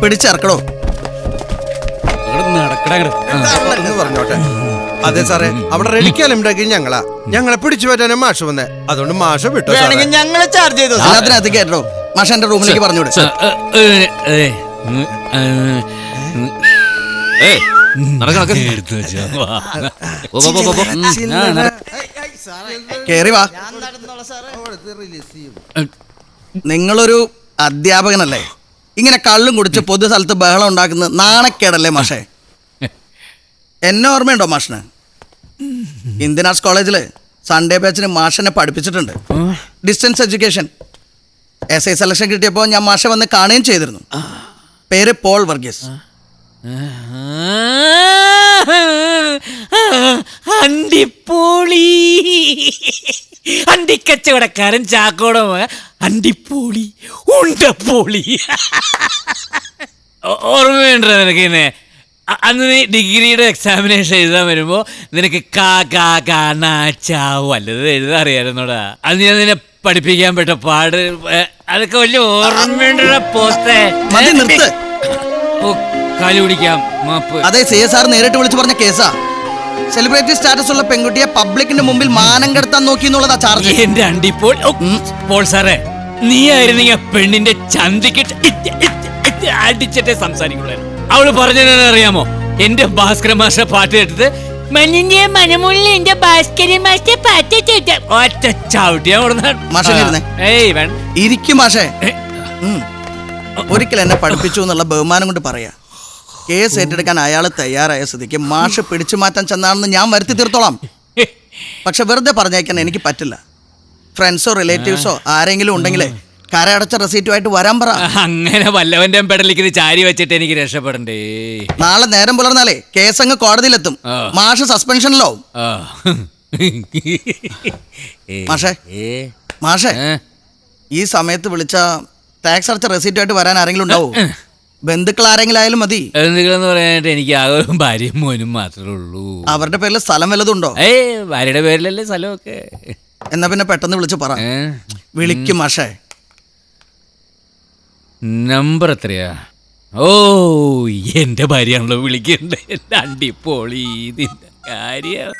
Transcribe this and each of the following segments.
പിടിച്ചിറക്കണോ? പറഞ്ഞോട്ടെ. അതെ സാറേ, അവിടെ റെഡിക്കാൽ ഉണ്ടാക്കി ഞങ്ങളെ പിടിച്ചു പറ്റാനും മാഷ് വന്നേ. അതുകൊണ്ട് മാഷ് വിട്ടു. ഞങ്ങളെ ചാർജ് ചെയ്തു. അതിനകത്ത് കേട്ടോ, മാഷ എന്റെ റൂമിലേക്ക് പറഞ്ഞോട്. കേറി വാ. നിങ്ങളൊരു അധ്യാപകനല്ലേ? ഇങ്ങനെ കള്ളും കുടിച്ച് പൊതു സ്ഥലത്ത് ബഹളം ഉണ്ടാക്കുന്നത് നാണക്കേടല്ലേ മാഷേ? എന്നെ ഓർമ്മയുണ്ടോ മാഷിന്? ഇന്ത്യൻ ആർട്സ് കോളേജില് സൺഡേ ബാച്ചിന് മാഷിനെ പഠിപ്പിച്ചിട്ടുണ്ട്. Distance education. SI സെലക്ഷൻ കിട്ടിയപ്പോൾ ഞാൻ മാഷ വന്ന് കാണുകയും ചെയ്തിരുന്നു. പേര് പോൾ വർഗീസ്. അണ്ടിപ്പോളി, അണ്ടിക്കച്ചവടക്കാരൻ ചാക്കോടം. അണ്ടിപ്പോളി, ഉണ്ടപ്പോളി. ഓർമ്മയുണ്ടോ നിനക്ക്? ഇന്നെ അന്ന് നീ ഡിഗ്രിയുടെ എക്സാമിനേഷൻ എഴുതാൻ വരുമ്പോ നിനക്ക് വല്ലത് എഴുതാൻ അറിയായിരുന്നോടാ. അത് ഞാൻ നിന്നെ പഠിപ്പിക്കാൻ പെട്ട പാട് അതൊക്കെ വലിയ ഓർമ്മയുണ്ട പോത്തെ. കാലു പിടിക്കാം, മാപ്പ്. അതെ, CSR നേരിട്ട് വിളിച്ചു പറഞ്ഞ കേസാ. സെലിബ്രിറ്റി സ്റ്റാറ്റസ് ഉള്ള പെൺകുട്ടിയെ പബ്ലിക്കിന്റെ മുമ്പിൽ മാനം കെടുത്താൻ നോക്കി എന്നുള്ളതാ ചാർജ്. എന്റെ അണ്ടിപ്പോൾ പോൾ സാറേ, നീ ആയിരുന്നെങ്കിൽ പെണ്ണിന്റെ ചന്തിക്കിട്ട് അടിച്ചിട്ടേ സംസാരിക്കുള്ളൂ. അവള് പറഞ്ഞറിയാമോ? എന്റെ ഭാസ്കര മാഷ പാട്ട് കേട്ടിട്ട് മഞ്ഞിന്റെ മനമുള്ള എന്റെ ഭാസ്കര മാഷ പാട്ട് ഒറ്റ ചവിട്ടിയാ ഇരിക്കും മാഷേ. ഒരിക്കൽ എന്നെ പഠിപ്പിച്ചു എന്നുള്ള ബഹുമാനം കൊണ്ട് പറയാ. കേസ് ഏറ്റെടുക്കാൻ അയാൾ തയ്യാറായ സ്ഥിതിക്ക് മാഷ് പിടിച്ചു മാറ്റാൻ ചെന്നാണെന്ന് ഞാൻ വരുത്തി തീർത്തോളാം. പക്ഷെ വെറുതെ പറഞ്ഞേക്കാൻ എനിക്ക് പറ്റില്ല. ഫ്രണ്ട്സോ റിലേറ്റീവ്സോ ആരെങ്കിലും ഉണ്ടെങ്കിലേ കരയടച്ച റെസീറ്റുമായിട്ട് വരാൻ പറ. അങ്ങനെ വല്ലവന്റെ പെടലിക്ക് ചാരി വെച്ചിട്ട് എനിക്ക് രക്ഷപ്പെടണ്ടേ. നാളെ നേരം പുലർന്നാലേ കേസങ്ങ് കോടതിയിലെത്തും. മാഷ് സസ്പെൻഷനിലോ. മാഷേ മാഷേ ഈ സമയത്ത് വിളിച്ച ടാക്സ് അടച്ച റെസീറ്റുമായിട്ട് വരാൻ ആരെങ്കിലും ഉണ്ടാവോ? ബന്ധുക്കൾ ആരെങ്കിലും ആയാലും മതി. ബന്ധുക്കളെന്ന് പറയാനായിട്ട് എനിക്ക് ആകെ ഭാര്യയും മോനും മാത്രമേ ഉള്ളൂ. അവരുടെ പേരിൽ സ്ഥലം വല്ലതുണ്ടോ? ഭാര്യയുടെ പേരിലല്ലേ സ്ഥലമൊക്കെ. എന്നാ പിന്നെ പെട്ടെന്ന് വിളിച്ച് പറ. വിളിക്കും മാഷേ. നമ്പർ എത്രയാ? ഓ, എന്റെ ഭാര്യയാണല്ലോ വിളിക്കണ്ടേ. എന്റെ അണ്ടിപ്പോളി ഇതിന്റെ കാര്യം.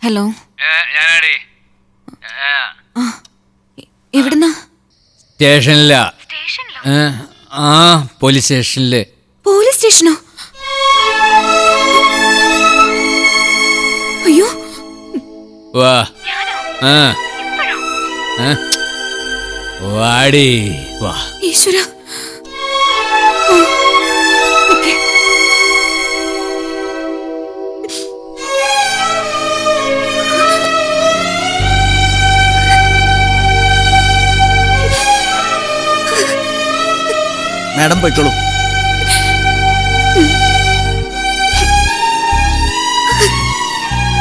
ഹലോ, ഞാനാടി. എവിടുന്നാ? സ്റ്റേഷനിലാ. പോലീസ് സ്റ്റേഷനില്. പോലീസ് സ്റ്റേഷനോ? അയ്യോ, വാ. വാടി വാ. ഈശ്വര. മാഡം പോയിക്കോളൂ.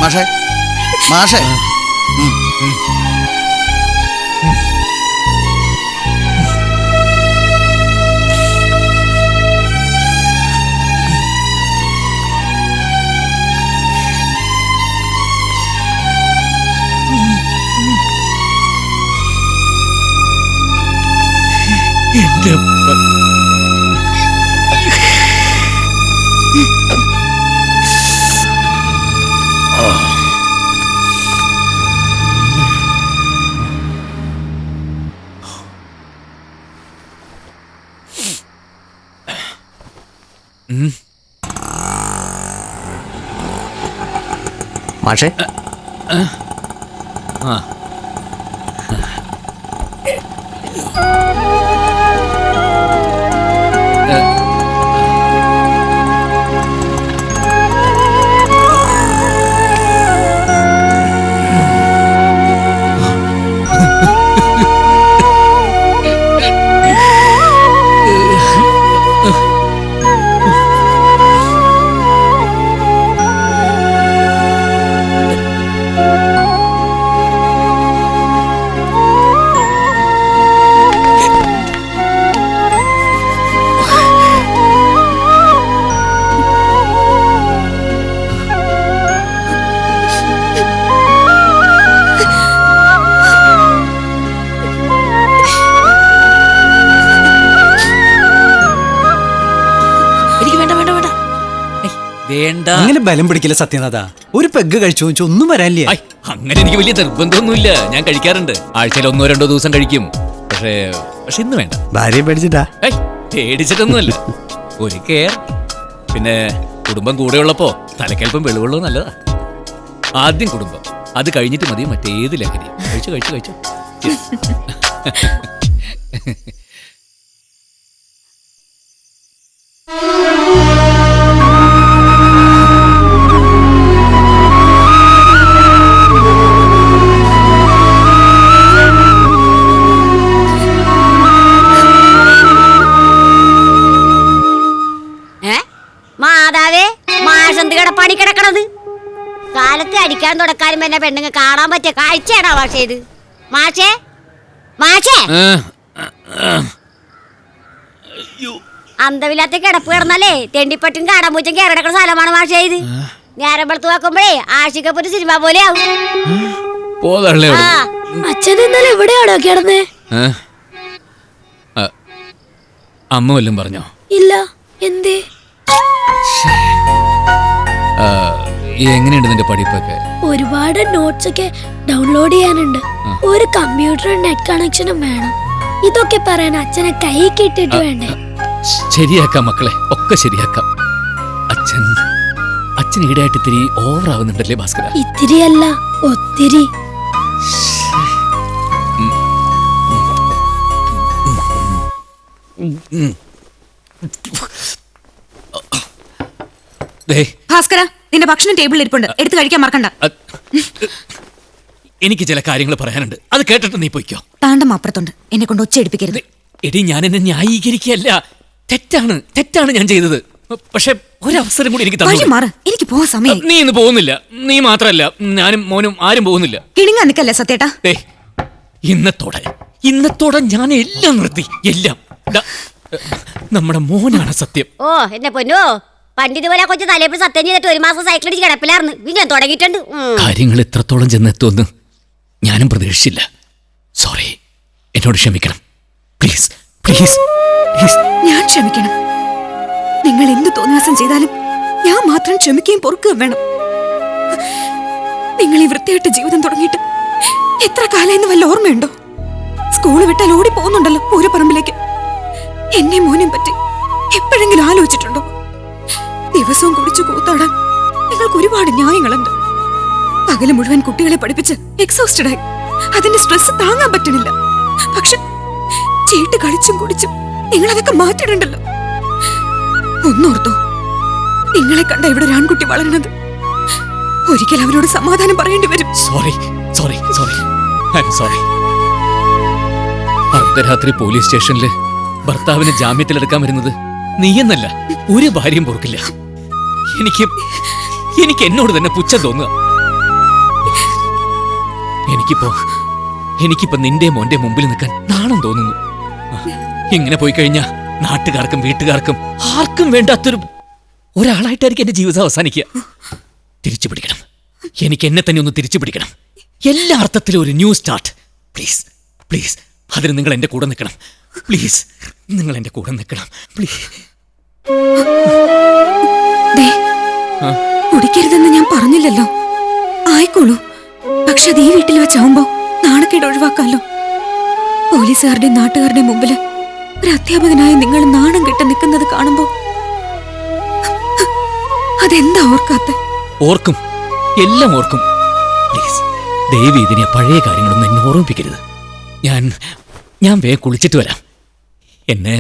മാഷേ മാഷേ എന്റെ മാഷേ വേണ്ട. അങ്ങനെ ബലം പിടിക്കില്ല സത്യനാഥ. ഒരു പെഗ് കഴിച്ചു വെച്ചാൽ ഒന്നും വരാനില്ല. ഐ, അങ്ങനെ എനിക്ക് വലിയ നിർബന്ധമൊന്നുമില്ല. ഞാൻ കഴിക്കാറുണ്ട്. ആഴ്ചയിൽ 1-2 ദിവസം കഴിക്കും. പക്ഷേ ഇന്ന് വേണ്ട. ഭാര്യയെ പേടിച്ചിട്ടാ? പേടിച്ചിട്ടൊന്നുമല്ല, ഒരു കെയർ. പിന്നെ കുടുംബം കൂടെയുള്ളപ്പോ തലക്കൽപ്പം വെളിവുള്ളത് നല്ലതാ. ആദ്യം കുടുംബം, അത് കഴിഞ്ഞിട്ട് മതി മറ്റേത് ലഹരി. കഴിച്ചു. മാതാവേ, മാഷന്ത് കിടപ്പാടി കിടക്കണത്? കാലത്ത് അടിക്കാൻ തുടക്കാനും എന്നെ പെണ്ണുങ്ങൾ കാണാൻ പറ്റിയ കാഴ്ചയാണോ മാഷേ ഇത്? മാഷേ അന്തമില്ലാത്ത കിടപ്പ് കിടന്നാലേ തെണ്ടിപ്പട്ടും കാടാമ്പൂച്ചും കയറി കിടക്കുന്ന സ്ഥലമാണ് മാഷേ ഇത്. നേരം വെളുത്ത് നോക്കുമ്പോഴേ ആഷിക്കപ്പൊരു സിനിമ പോലെ ആവും. അച്ഛൻ ഇന്നലെ എവിടെയാണോ കിടന്നേ? അമ്മ വല്ലതും പറഞ്ഞോ? ഇല്ല. എന്തേ? എങ്ങനെയുണ്ട് നിന്റെ പഠിപ്പൊക്കെ? ഒരുപാട് നോട്ട്സ് ഒക്കെ ഡൗൺലോഡ് ചെയ്യാനുണ്ട്. ഒരു കമ്പ്യൂട്ടർ നെറ്റ് കണക്ഷനും വേണം. ഇതൊക്കെ പറയാൻ അച്ഛനെ കൈ കിട്ടിട്ട് വേണ്ടേ? ശരിയാക്കാം മക്കളെ, ഒക്കെ ശരിയാക്കാം. അച്ഛൻ ഈടായിട്ട് ഇത്തിരി ഓവർ ആവുന്നുണ്ടല്ലേ ഭാസ്കര? ഇത്തിരിയല്ല, ഒത്തിരി. ഭാസ്കര, നിന്റെ ഭക്ഷണം ടേബിളിൽ ഇരിപ്പുണ്ട്, എടുത്ത് കഴിക്കാൻ മറക്കണ്ട. എനിക്ക് ചില കാര്യങ്ങൾ പറയാനുണ്ട്, അത് കേട്ടിട്ട് നീ പോയിക്കോ. താണ്ടം അപ്പുറത്തുണ്ട്, എന്നെ കൊണ്ട് ഒച്ച എടുപ്പിക്കരുത്. എടി, ഞാൻ എന്നെ ന്യായീകരിക്കല്ല. തെറ്റാണ് ഞാൻ ചെയ്തത്. പക്ഷെ ഒരവസരം കൂടി എനിക്ക് വഴി മാറ്, എനിക്ക് പോവാൻ സമയം. നീ ഇന്ന് പോകുന്നില്ല. നീ മാത്രല്ല, ഞാനും മോനും ആരും പോകുന്നില്ല. കിണിങ്ങാൻ നിക്കല്ലേ സത്യേട്ടാ. ഇന്നത്തോടെ ഞാൻ എല്ലാം നിർത്തി. എല്ലാം നമ്മുടെ മോനാണ് സത്യം. ഓ എന്നെ പൊന്നോ, പണ്ടിതുപോലെ കൊച്ചു തലേപ്പിൽ സത്യം ചെയ്തിട്ട് 1 മാസം സൈക്കിൾ അടിച്ച് കിടപ്പിലായിരുന്നു. ഞാൻ തുടങ്ങിയിട്ടുണ്ട്. കാര്യങ്ങൾ എത്രത്തോളം ചെന്നെത്തുമെന്ന് ഞാനും പ്രതീക്ഷിച്ചില്ല. സോറി, എന്നോട് ക്ഷമിക്കണം. പ്ലീസ്. ഞാൻ ക്ഷമിക്കണം. നിങ്ങൾ എന്ത് തോന്നിവാസം ചെയ്താലും ഞാൻ മാത്രം ക്ഷമിക്കുകയും പൊറുക്കുകയും വേണം. നിങ്ങൾ ഈ വൃത്തിയായിട്ട് ജീവിതം തുടങ്ങിയിട്ട് എത്ര കാലമെന്ന് വല്ല ഓർമ്മയുണ്ടോ? സ്കൂള് വിട്ടാൽ ഓടി പോകുന്നുണ്ടല്ലോ പൂരപ്പറമ്പിലേക്ക്. എന്നെ മോനെയും പറ്റി എപ്പോഴെങ്കിലും ആലോചിച്ചിട്ടുണ്ടോ? ദിവസവും കുടിച്ചു കൂത്താടാൻ നിങ്ങൾക്ക് ഒരുപാട് ന്യായങ്ങളുണ്ട്. പകല് മുഴുവൻ കുട്ടികളെ പഠിപ്പിച്ച് എക്സോസ്റ്റഡായി അതിന്റെ സ്ട്രെസ് താങ്ങാൻ പറ്റണില്ല. പക്ഷെ ചീട്ട് കളിച്ചും കുടിച്ചും നിങ്ങളതൊക്കെ മാറ്റിയിട്ടുണ്ടല്ലോ. ഒന്നോർത്തോ, നിങ്ങളെ കണ്ട ഇവിടെ ഒരു ആൺകുട്ടി വളരണത്. ഒരിക്കൽ അവരോട് സമാധാനം പറയേണ്ടി വരും. സോറി. അർദ്ധരാത്രി പോലീസ് സ്റ്റേഷനില് ഭർത്താവിനെ ജാമ്യത്തിലെടുക്കാൻ വരുന്നത് നീയെന്നല്ല, ഒരു ഭാര്യയും പൊറുക്കില്ല. എനിക്ക് എന്നോട് തന്നെ പുച്ഛം തോന്നുക. എനിക്കിപ്പോ നിന്റെ മോന്റെ മുമ്പിൽ നിൽക്കാൻ നാണം തോന്നുന്നു. ഇങ്ങനെ പോയി കഴിഞ്ഞാ നാട്ടുകാർക്കും വീട്ടുകാർക്കും ആർക്കും വേണ്ടാത്തൊരു ഒരാളായിട്ടായിരിക്കും എന്റെ ജീവിതം അവസാനിക്കുക. തിരിച്ചു പിടിക്കണം. എനിക്ക് എന്നെ തന്നെ ഒന്ന് തിരിച്ചു പിടിക്കണം. എല്ലാ അർത്ഥത്തിലും ഒരു ന്യൂ സ്റ്റാർട്ട്. പ്ലീസ്. അതിന് നിങ്ങൾ എന്റെ കൂടെ നിൽക്കണം. പ്ലീസ്, നിങ്ങൾ എന്റെ കൂടെ നിൽക്കണം. പ്ലീസ്. കുടിക്കരുതെന്ന് ഞാൻ പറഞ്ഞില്ലല്ലോ. ആയിക്കോളൂ. പക്ഷെ അത് ഈ വീട്ടിൽ വെച്ചാവുമ്പോ നാണക്കേട് ഒഴിവാക്കാലോ. പോലീസുകാരുടെയും നാട്ടുകാരുടെയും മുമ്പില് ഒരു അധ്യാപകനായി നിങ്ങൾ നാണം കെട്ട് നിൽക്കുന്നത് കാണുമ്പോ അതെന്താ ഓർക്കാത്ത? ഓർക്കും, എല്ലാം ഓർക്കും. പ്ലീസ്, ദയവ് ഇതിനെ പഴയ കാര്യങ്ങളൊന്നും എന്നെ ഓർമ്മിപ്പിക്കരുത്. ഞാൻ വേഗം കുളിച്ചിട്ട് വരാം. എന്നെ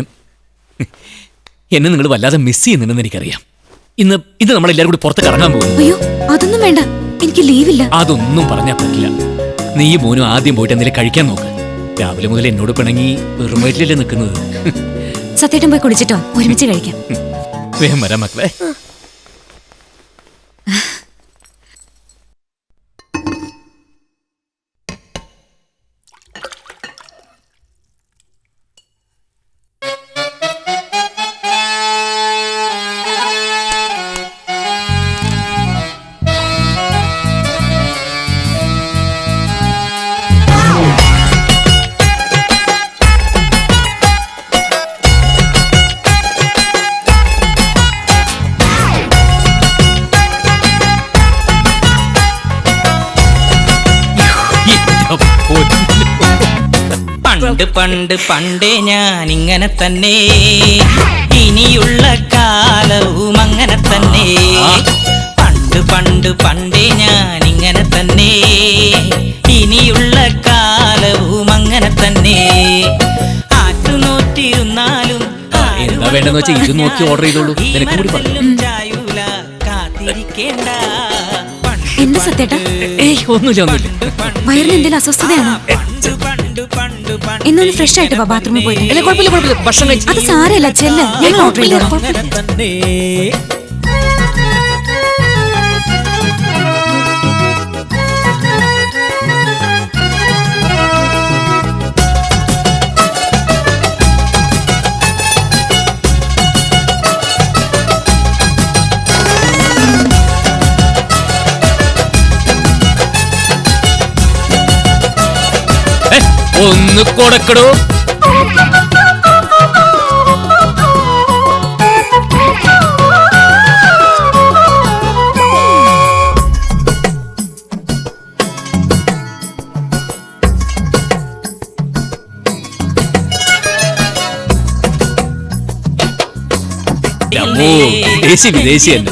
നിങ്ങൾ വല്ലാതെ മിസ് ചെയ്യുന്നുണ്ടെന്ന് എനിക്കറിയാം. ഇത് നമ്മളെല്ലാരും കൂടി പുറത്ത് കറങ്ങാൻ പോകും. അയ്യോ, അതൊന്നും വേണ്ട, എനിക്ക് ലീവില്ല. അതൊന്നും പറഞ്ഞാൽ പറ്റില്ല. നീ മോനും ആദ്യം പോയിട്ട് എന്തെങ്കിലും കഴിക്കാൻ നോക്ക്. രാവിലെ മുതൽ എന്നോട് പിണങ്ങി വെറും വയറ്റിലല്ലേ നിൽക്കുന്നത്. സത്യേട്ടൻ പോയി കുളിച്ചിട്ടോ, ഒരുമിച്ച് കഴിക്കാം. വേഗം വരാം മക്കളെ. പണ്ട് പണ്ട് പണ്ടേ ഞാൻ ഇങ്ങനെ തന്നെ, ഇനിയുള്ള കാലവും അങ്ങനെ തന്നെ. പണ്ട് പണ്ട് പണ്ടേ ഞാൻ ഇങ്ങനെ തന്നെ, ഇനിയുള്ള കാലവും അങ്ങനെ തന്നെ. ആറ്റുനോറ്റിരുന്നാലും എന്താ വേണ്ടെന്ന് വെച്ചാൽ ഇത് നോക്കി ഓർഡർ ചെയ്തോളൂ. നിനക്ക് കൂടി പറഞ്ഞു. ചായൂല കാത്തിരിക്കേണ്ട. എന്താ സത്യേട്ടാ? ഏയ് ഒന്നുമില്ല. വയറിന് എന്തെങ്കിലും അസ്വസ്ഥതയാണോ? എന്നൊന്ന് ഫ്രഷ് ആയിട്ട് വാ, ബാത്റൂമിൽ പോയി. അല്ല കുഴപ്പമില്ല, ഭക്ഷണം കഴിച്ചു. അത് സാരല്ല, ചെല്ല്, ഞാൻ ഓർഡർ ചെയ്തോളാം. ഒന്ന് കൊടുക്കടോ. വിദേശി തന്നെ.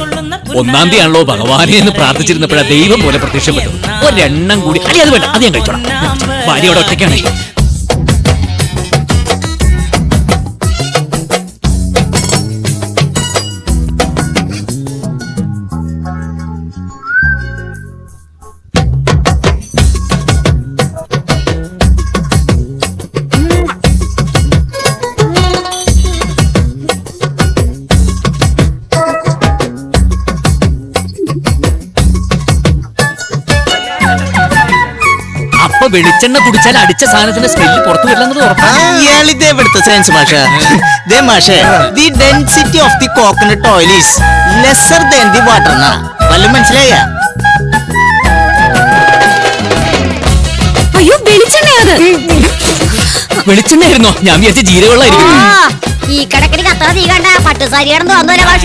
1-ാം തീയതി ആണല്ലോ ഭഗവാനെ എന്ന് പ്രാർത്ഥിച്ചിരുന്നപ്പോഴാ ദൈവം പോലെ പ്രത്യക്ഷപ്പെട്ടു. ഒരെണ്ണം കൂടി. അടി അത് വേണ്ട, അത് ഞാൻ കഴിച്ചോളാം. ഭാര്യയോടെ ഒറ്റയ്ക്കാണ്. അപ്പൊ വെളിച്ചെണ്ണ കുടിച്ചാൽ അടിച്ച സാധനത്തിന്റെ സ്മെല്ല് പുറത്തു വരില്ലെന്നത് ഉറപ്പാണ്. ഇയാളിതെവിടുത്തെ സയൻസ് മാഷ? ദേ മാഷേ, the density of the coconut oil is lesser than the water എന്നാ. വല്ലതും മനസ്സിലായ? അയ്യോ, വെളിച്ചെണ്ണയത്. വെളിച്ചെണ്ണയായിരുന്നോ? ഞാൻ വിചാരിച്ച ജീരകമുള്ളായിരിക്കും. ഈ കിടക്കിന് കത്തറ തീ കണ്ട പട്ടുസാരി കിടന്ന് വന്നോലെ ഭാഷ.